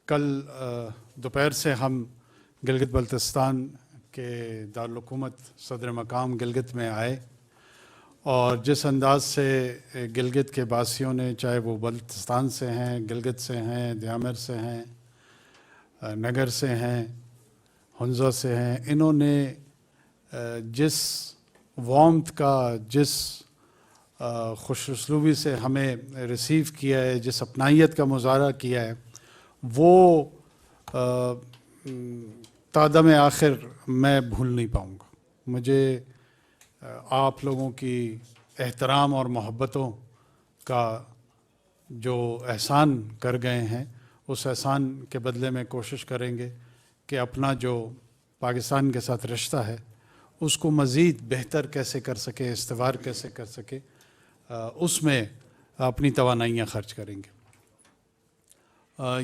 کل دوپہر سے ہم گلگت بلتستان کے دارالحکومت صدر مقام گلگت میں آئے، اور جس انداز سے گلگت کے باسیوں نے، چاہے وہ بلتستان سے ہیں، گلگت سے ہیں، دیامر سے ہیں، نگر سے ہیں، ہنزہ سے ہیں، انہوں نے جس وارمتھ کا، جس خوش اسلوبی سے ہمیں ریسیو کیا ہے، جس اپنائیت کا مظاہرہ کیا ہے، وہ تادم آخر میں بھول نہیں پاؤں گا۔ مجھے آپ لوگوں کی احترام اور محبتوں کا جو احسان کر گئے ہیں، اس احسان کے بدلے میں کوشش کریں گے کہ اپنا جو پاکستان کے ساتھ رشتہ ہے اس کو مزید بہتر کیسے کر سکے، استوار کیسے کر سکے، اس میں اپنی توانائیاں خرچ کریں گے۔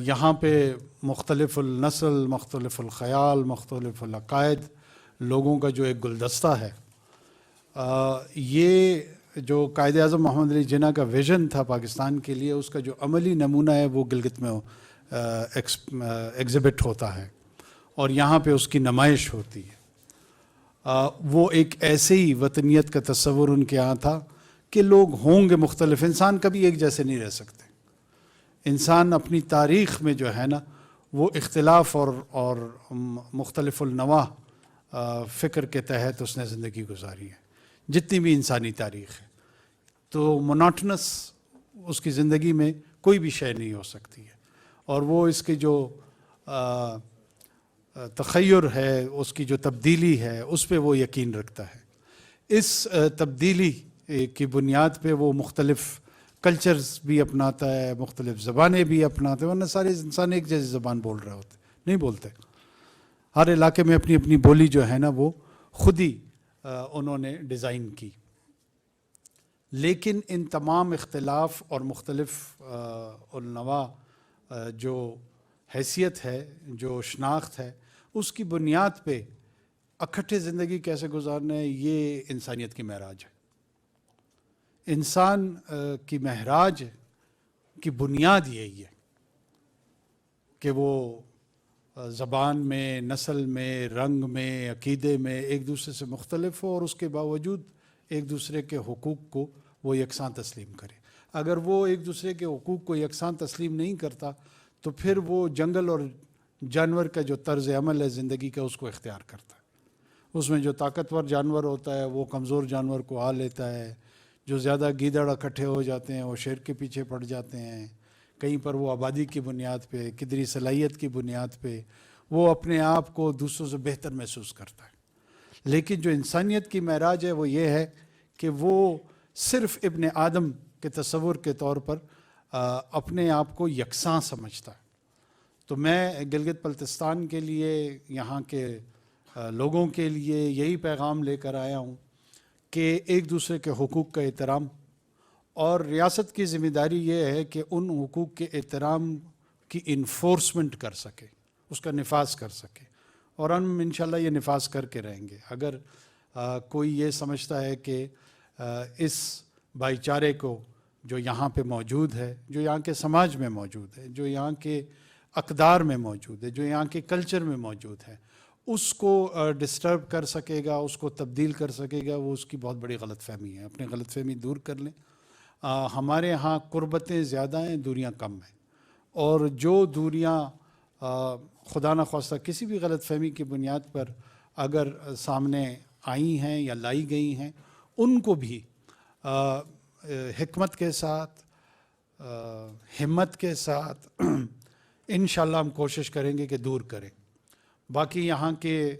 یہاں پہ مختلف النسل، مختلف الخیال، مختلف العقائد لوگوں کا جو ایک گلدستہ ہے، یہ جو قائد اعظم محمد علی جناح کا ویژن تھا پاکستان کے لیے، اس کا جو عملی نمونہ ہے وہ گلگت میں ایگزبٹ ہوتا ہے، اور یہاں پہ اس کی نمائش ہوتی ہے۔ وہ ایک ایسے ہی وطنیت کا تصور ان کے یہاں تھا کہ لوگ ہوں گے مختلف، انسان کبھی ایک جیسے نہیں رہ سکتے۔ انسان اپنی تاریخ میں جو ہے نا، وہ اختلاف اور مختلف النوع فکر کے تحت اس نے زندگی گزاری ہے، جتنی بھی انسانی تاریخ ہے۔ تو مونوٹنس اس کی زندگی میں کوئی بھی شے نہیں ہو سکتی ہے، اور وہ اس کی جو تخیر ہے، اس کی جو تبدیلی ہے، اس پہ وہ یقین رکھتا ہے۔ اس تبدیلی کی بنیاد پہ وہ مختلف کلچرز بھی اپناتا ہے، مختلف زبانیں بھی اپناتے ہیں، ورنہ سارے انسان ایک جیسی زبان بول رہے ہوتے نہیں بولتے۔ ہر علاقے میں اپنی اپنی بولی جو ہے نا، وہ خود ہی انہوں نے ڈیزائن کی۔ لیکن ان تمام اختلاف اور مختلف النوع جو حیثیت ہے، جو شناخت ہے، اس کی بنیاد پہ اکٹھے زندگی کیسے گزارنا ہے، یہ انسانیت کی معراج ہے۔ انسان کی معراج کی بنیاد یہی ہے کہ وہ زبان میں، نسل میں، رنگ میں، عقیدے میں ایک دوسرے سے مختلف ہو، اور اس کے باوجود ایک دوسرے کے حقوق کو وہ یکساں تسلیم کرے۔ اگر وہ ایک دوسرے کے حقوق کو یکساں تسلیم نہیں کرتا تو پھر وہ جنگل اور جانور کا جو طرز عمل ہے زندگی کا، اس کو اختیار کرتا ہے۔ اس میں جو طاقتور جانور ہوتا ہے وہ کمزور جانور کو آ لیتا ہے، جو زیادہ گیدڑ اکٹھے ہو جاتے ہیں وہ شیر کے پیچھے پڑ جاتے ہیں، کہیں پر وہ آبادی کی بنیاد پہ، قدری صلاحیت کی بنیاد پہ وہ اپنے آپ کو دوسروں سے بہتر محسوس کرتا ہے۔ لیکن جو انسانیت کی معراج ہے وہ یہ ہے کہ وہ صرف ابن آدم کے تصور کے طور پر اپنے آپ کو یکساں سمجھتا ہے۔ تو میں گلگت بلتستان کے لیے، یہاں کے لوگوں کے لیے یہی پیغام لے کر آیا ہوں کہ ایک دوسرے کے حقوق کا احترام، اور ریاست کی ذمہ داری یہ ہے کہ ان حقوق کے احترام کی انفورسمنٹ کر سکے، اس کا نفاذ کر سکے، اور ہم انشاءاللہ یہ نفاذ کر کے رہیں گے۔ اگر کوئی یہ سمجھتا ہے کہ اس بھائی چارے کو جو یہاں پہ موجود ہے، جو یہاں کے سماج میں موجود ہے، جو یہاں کے اقدار میں موجود ہے، جو یہاں کے کلچر میں موجود ہے، اس کو ڈسٹرب کر سکے گا، اس کو تبدیل کر سکے گا، وہ اس کی بہت بڑی غلط فہمی ہے۔ اپنی غلط فہمی دور کر لیں۔ ہمارے ہاں قربتیں زیادہ ہیں، دوریاں کم ہیں، اور جو دوریاں خدا نخواستہ کسی بھی غلط فہمی کی بنیاد پر اگر سامنے آئی ہیں یا لائی گئی ہیں، ان کو بھی حکمت کے ساتھ، ہمت کے ساتھ انشاءاللہ ہم کوشش کریں گے کہ دور کریں۔ باقی یہاں کے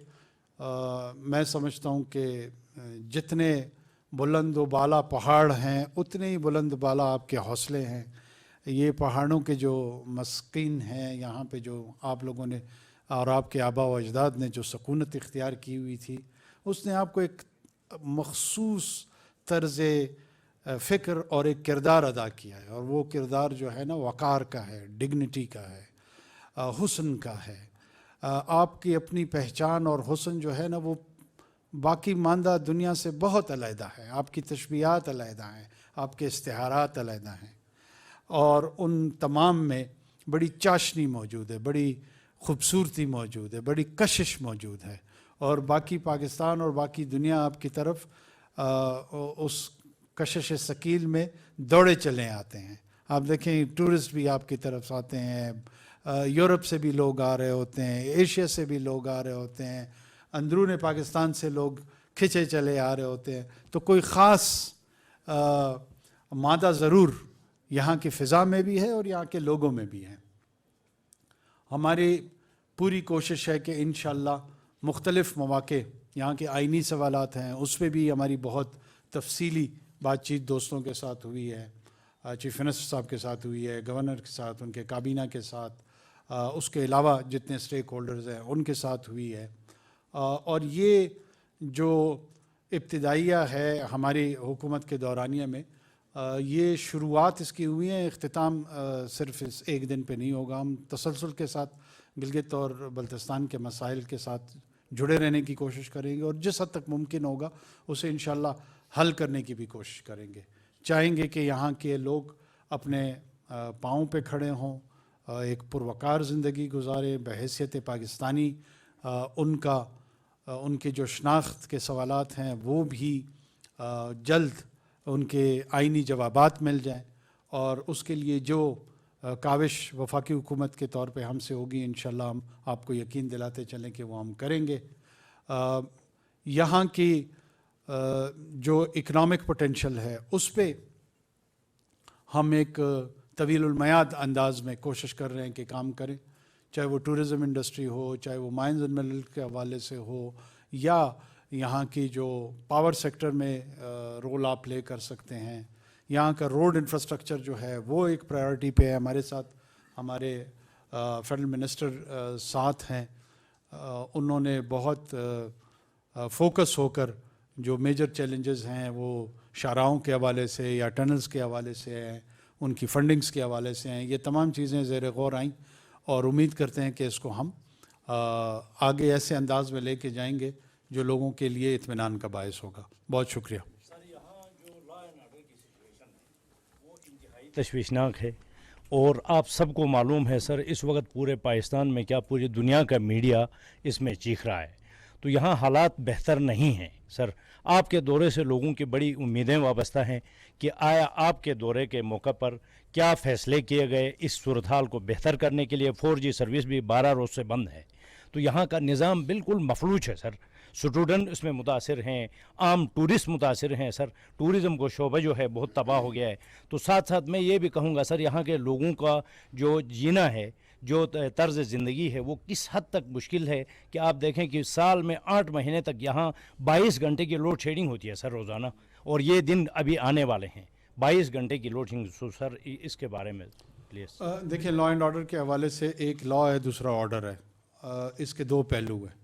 میں سمجھتا ہوں کہ جتنے بلند و بالا پہاڑ ہیں، اتنے ہی بلند بالا آپ کے حوصلے ہیں۔ یہ پہاڑوں کے جو مسکین ہیں، یہاں پہ جو آپ لوگوں نے اور آپ کے آباء و اجداد نے جو سکونت اختیار کی ہوئی تھی، اس نے آپ کو ایک مخصوص طرز فکر اور ایک کردار ادا کیا ہے، اور وہ کردار جو ہے نا، وقار کا ہے، ڈگنیٹی کا ہے، حسن کا ہے۔ آپ کی اپنی پہچان اور حسن جو ہے نا، وہ باقی ماندہ دنیا سے بہت علیحدہ ہے۔ آپ کی تشبیہات علیحدہ ہیں، آپ کے استعارات علیحدہ ہیں، اور ان تمام میں بڑی چاشنی موجود ہے, بڑی خوبصورتی موجود ہے, بڑی کشش موجود ہے, اور باقی پاکستان اور باقی دنیا آپ کی طرف اس کشش ثقیل میں دوڑے چلے آتے ہیں. آپ دیکھیں ٹورسٹ بھی آپ کی طرف آتے ہیں, یورپ سے بھی لوگ آ رہے ہوتے ہیں, ایشیا سے بھی لوگ آ رہے ہوتے ہیں, اندرون پاکستان سے لوگ کھنچے چلے آ رہے ہوتے ہیں. تو کوئی خاص مادہ ضرور یہاں کی فضا میں بھی ہے اور یہاں کے لوگوں میں بھی ہے. ہماری پوری کوشش ہے کہ انشاءاللہ مختلف مواقع, یہاں کے آئینی سوالات ہیں اس پہ بھی ہماری بہت تفصیلی بات چیت دوستوں کے ساتھ ہوئی ہے, چیف منسٹر صاحب کے ساتھ ہوئی ہے, گورنر کے ساتھ, ان کے کابینہ کے ساتھ, اس کے علاوہ جتنے سٹیک ہولڈرز ہیں ان کے ساتھ ہوئی ہے. اور یہ جو ابتدائیہ ہے ہماری حکومت کے دورانیہ میں, یہ شروعات اس کی ہوئی ہیں, اختتام صرف اس ایک دن پہ نہیں ہوگا. ہم تسلسل کے ساتھ گلگت اور بلتستان کے مسائل کے ساتھ جڑے رہنے کی کوشش کریں گے, اور جس حد تک ممکن ہوگا اسے انشاءاللہ حل کرنے کی بھی کوشش کریں گے. چاہیں گے کہ یہاں کے لوگ اپنے پاؤں پہ کھڑے ہوں, ایک پروقار زندگی گزاریں بحیثیت پاکستانی. ان کے جو شناخت کے سوالات ہیں وہ بھی جلد ان کے آئینی جوابات مل جائیں, اور اس کے لیے جو کاوش وفاقی حکومت کے طور پہ ہم سے ہوگی انشاءاللہ ہم آپ کو یقین دلاتے چلیں کہ وہ ہم کریں گے. یہاں کی جو اکنامک پوٹینشل ہے اس پہ ہم ایک طویل المیعاد انداز میں کوشش کر رہے ہیں کہ کام کریں, چاہے وہ ٹورزم انڈسٹری ہو, چاہے وہ مائنز اینڈ منرل کے حوالے سے ہو, یا یہاں کی جو پاور سیکٹر میں رول آپ پلے کر سکتے ہیں. یہاں کا روڈ انفراسٹرکچر جو ہے وہ ایک پرائیورٹی پہ ہے. ہمارے ساتھ ہمارے فیڈرل منسٹر ساتھ ہیں, انہوں نے بہت فوکس ہو کر جو میجر چیلنجز ہیں وہ شاہراہوں کے حوالے سے یا ٹنلز کے حوالے سے ہیں, ان کی فنڈنگز کے حوالے سے ہیں, یہ تمام چیزیں زیر غور آئیں, اور امید کرتے ہیں کہ اس کو ہم آگے ایسے انداز میں لے کے جائیں گے جو لوگوں کے لیے اطمینان کا باعث ہوگا. بہت شکریہ. تشویشناک ہے, اور آپ سب کو معلوم ہے سر اس وقت پورے پاکستان میں کیا پوری دنیا کا میڈیا اس میں چیخ رہا ہے. تو یہاں حالات بہتر نہیں ہیں سر. آپ کے دورے سے لوگوں کی بڑی امیدیں وابستہ ہیں کہ آیا آپ کے دورے کے موقع پر کیا فیصلے کیے گئے اس صورتحال کو بہتر کرنے کے لیے. 4G سروس بھی 12 روز سے بند ہے, تو یہاں کا نظام بالکل مفلوج ہے سر. اسٹوڈنٹ اس میں متاثر ہیں, عام ٹورسٹ متاثر ہیں سر. ٹورزم کو شعبہ جو ہے بہت تباہ ہو گیا ہے. تو ساتھ ساتھ میں یہ بھی کہوں گا سر, یہاں کے لوگوں کا جو جینا ہے, جو طرز زندگی ہے, وہ کس حد تک مشکل ہے کہ آپ دیکھیں کہ سال میں 8 مہینے تک یہاں 22 گھنٹے کی لوڈ شیڈنگ ہوتی ہے سر روزانہ, اور یہ دن ابھی آنے والے ہیں 22 گھنٹے کی لوڈ شیڈنگ. سو سر اس کے بارے میں پلیز. دیکھیں, لا اینڈ آرڈر کے حوالے سے ایک لا ہے, دوسرا آرڈر ہے. اس کے دو پہلو ہیں.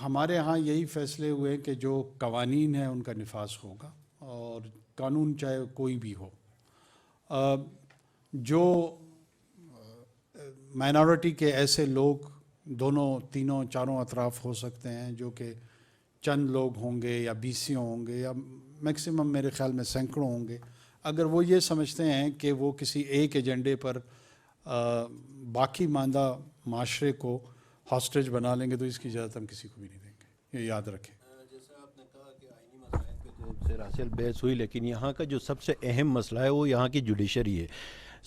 ہمارے ہاں یہی فیصلے ہوئے کہ جو قوانین ہیں ان کا نفاذ ہوگا, اور قانون چاہے کوئی بھی ہو. جو مائنورٹی کے ایسے لوگ دونوں تینوں چاروں اطراف ہو سکتے ہیں, جو کہ چند لوگ ہوں گے یا 20 ہوں گے یا میکسیمم میرے خیال میں سینکڑوں ہوں گے, اگر وہ یہ سمجھتے ہیں کہ وہ کسی ایک ایجنڈے پر باقی ماندہ معاشرے کو ہاسٹیج بنا لیں گے, تو اس کی اجازت ہم کسی کو بھی نہیں دیں گے, یہ یاد رکھیں. جیسا آپ نے کہا کہ آئینی مسائل پہ تو سیر حاصل بحث ہوئی, لیکن یہاں کا جو سب سے اہم مسئلہ ہے وہ یہاں کی جوڈیشری ہے.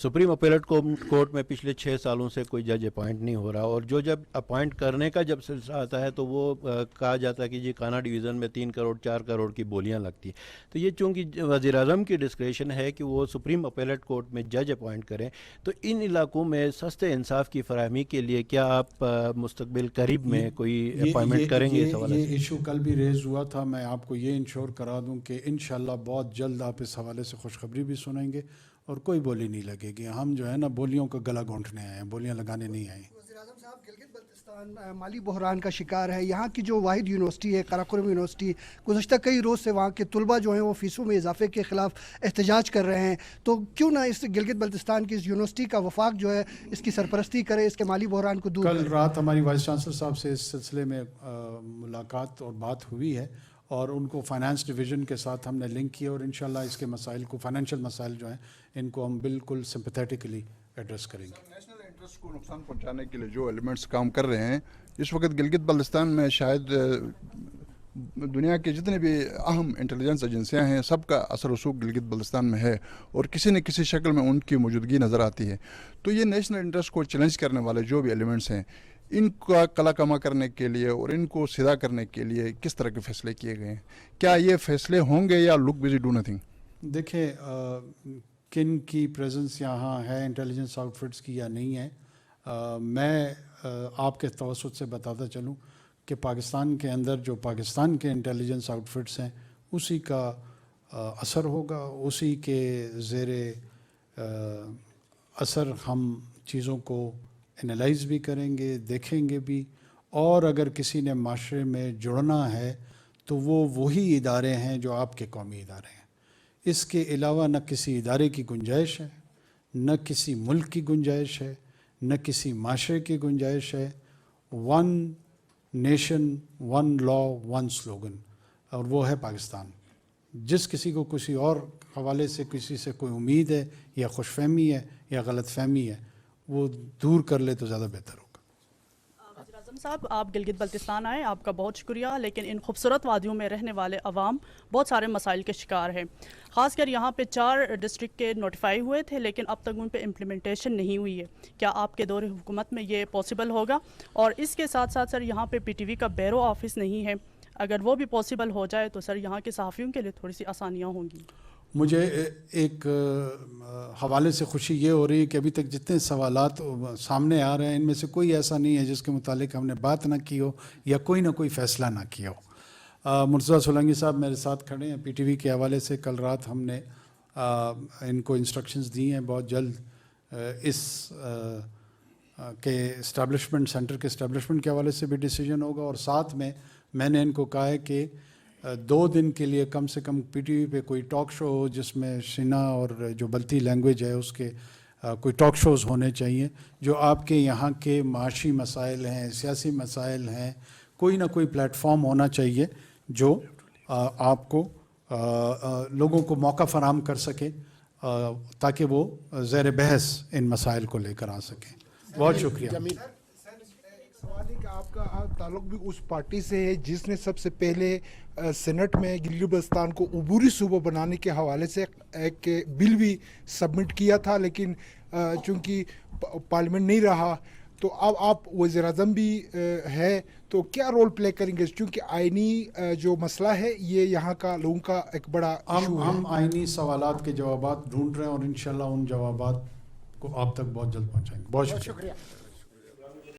سپریم اپیلیٹ کورٹ میں پچھلے 6 سالوں سے کوئی جج اپوائنٹ نہیں ہو رہا, اور جو جب اپوائنٹ کرنے کا جب سلسلہ آتا ہے تو وہ کہا جاتا ہے کہ جی کانا ڈویژن میں 3 کروڑ 4 کروڑ کی بولیاں لگتی ہیں. تو یہ چونکہ وزیر اعظم کی ڈسکریشن ہے کہ وہ سپریم اپیلیٹ کورٹ میں جج اپوائنٹ کریں, تو ان علاقوں میں سستے انصاف کی فراہمی کے لیے کیا آپ مستقبل قریب میں کوئی اپوائنٹمنٹ کریں گے؟ یہ ایشو کل بھی ریز ہوا تھا. میں آپ کو یہ انشور کرا دوں کہ انشاءاللہ بہت جلد آپ اس حوالے سے خوشخبری بھی سنیں گے, اور کوئی بولی نہیں لگے گی. ہم جو ہے نا بولیوں کا گلا گھونٹنے آئے ہیں, بولیاں لگانے نہیں آئے. وزیر اعظم صاحب, گلگت بلتستان مالی بحران کا شکار ہے. یہاں کی جو واحد یونیورسٹی ہے قراقرم یونیورسٹی, گزشتہ کئی روز سے وہاں کے طلباء جو ہیں وہ فیسوں میں اضافے کے خلاف احتجاج کر رہے ہیں. تو کیوں نہ اس گلگت بلتستان کی اس یونیورسٹی کا وفاق جو ہے اس کی سرپرستی کرے, اس کے مالی بحران کو دور کرے. کل رات ہماری وائس چانسلر صاحب سے اس سلسلے میں ملاقات اور بات ہوئی ہے, اور ان کو فائنانس ڈویژن کے ساتھ ہم نے لنک کیا اور انشاءاللہ اس کے مسائل کو فائنینشیل مسائل جو ہیں ان کو ہم بالکل سمپیتھیٹکلی ایڈریس کریں گے. نیشنل انٹرسٹ کو نقصان پہنچانے کے لیے جو ایلیمنٹس کام کر رہے ہیں اس وقت گلگت بلتستان میں شاید دنیا کے جتنے بھی اہم انٹیلیجنس ایجنسیاں ہیں سب کا اثر رسوخ گلگت بلتستان میں ہے اور کسی نہ کسی شکل میں ان کی موجودگی نظر آتی ہے. تو یہ نیشنل انٹرسٹ کو چیلنج کرنے والے جو بھی ایلیمنٹس ہیں ان کا کلا کما کرنے کے لیے اور ان کو سیدھا کرنے کے لیے کس طرح کے فیصلے کیے گئے ہیں؟ کیا یہ فیصلے ہوں گے یا لک بزی ڈو نتھنگ؟ دیکھیں کن کی پریزنس یہاں ہے انٹیلیجنس آؤٹ فٹس کی یا نہیں ہے. میں آپ کے توسط سے بتاتا چلوں کہ پاکستان کے اندر جو پاکستان کے انٹیلیجنس آؤٹ فٹس ہیں اسی کا اثر ہوگا, اسی کے زیر اثر ہم چیزوں کو انالائز بھی کریں گے, دیکھیں گے بھی, اور اگر کسی نے معاشرے میں جڑنا ہے تو وہ وہی ادارے ہیں جو آپ کے قومی ادارے ہیں. اس کے علاوہ نہ کسی ادارے کی گنجائش ہے, نہ کسی ملک کی گنجائش ہے, نہ کسی معاشرے کی گنجائش ہے. ون نیشن, ون لا, ون سلوگن, اور وہ ہے پاکستان. جس کسی کو کسی اور حوالے سے کسی سے کوئی امید ہے یا خوش فہمی ہے یا غلط فہمی ہے وہ دور کر لے تو زیادہ بہتر ہوگا. وزیر اعظم صاحب, آپ گلگت بلتستان آئے, آپ کا بہت شکریہ, لیکن ان خوبصورت وادیوں میں رہنے والے عوام بہت سارے مسائل کے شکار ہیں. خاص کر یہاں پہ 4 ڈسٹرکٹ کے نوٹیفائی ہوئے تھے لیکن اب تک ان پہ امپلیمنٹیشن نہیں ہوئی ہے. کیا آپ کے دور حکومت میں یہ پاسبل ہوگا؟ اور اس کے ساتھ ساتھ سر یہاں پہ پی ٹی وی کا بیرو آفس نہیں ہے, اگر وہ بھی پاسبل ہو جائے تو سر یہاں کے صحافیوں کے لیے تھوڑی سی آسانیاں ہوں گی. مجھے ایک حوالے سے خوشی یہ ہو رہی ہے کہ ابھی تک جتنے سوالات سامنے آ رہے ہیں ان میں سے کوئی ایسا نہیں ہے جس کے متعلق ہم نے بات نہ کی ہو یا کوئی نہ کوئی فیصلہ نہ کیا ہو. مرتضیٰ سولنگی صاحب میرے ساتھ کھڑے ہیں. پی ٹی وی کے حوالے سے کل رات ہم نے ان کو انسٹرکشنز دی ہیں, بہت جلد اس کے اسٹیبلشمنٹ سینٹر کے اسٹیبلشمنٹ کے حوالے سے بھی ڈیسیجن ہوگا. اور ساتھ میں نے ان کو کہا ہے کہ 2 دن کے لیے کم سے کم پی ٹی وی پہ کوئی ٹاک شو ہو جس میں شنا اور جو بلتی لینگویج ہے اس کے کوئی ٹاک شوز ہونے چاہیے جو آپ کے یہاں کے معاشی مسائل ہیں, سیاسی مسائل ہیں. کوئی نہ کوئی پلیٹ فارم ہونا چاہیے جو آپ کو لوگوں کو موقع فراہم کر سکے تاکہ وہ زیر بحث ان مسائل کو لے کر آ سکیں. بہت شکریہ. سوال ہے کہ آپ کا تعلق بھی اس پارٹی سے ہے جس نے سب سے پہلے سینٹ میں گلگت بلتستان کو عبوری صوبہ بنانے کے حوالے سے ایک بل بھی سبمٹ کیا تھا, لیکن چونکہ پارلیمنٹ نہیں رہا تو اب آپ وزیر اعظم بھی ہے تو کیا رول پلے کریں گے؟ چونکہ آئینی جو مسئلہ ہے یہ یہاں کا لوگوں کا ایک بڑا ایشو ہے. ہم آئینی سوالات کے جوابات ڈھونڈ رہے ہیں اور انشاءاللہ ان جوابات کو آپ تک بہت جلد پہنچائیں گے. بہت شکریہ.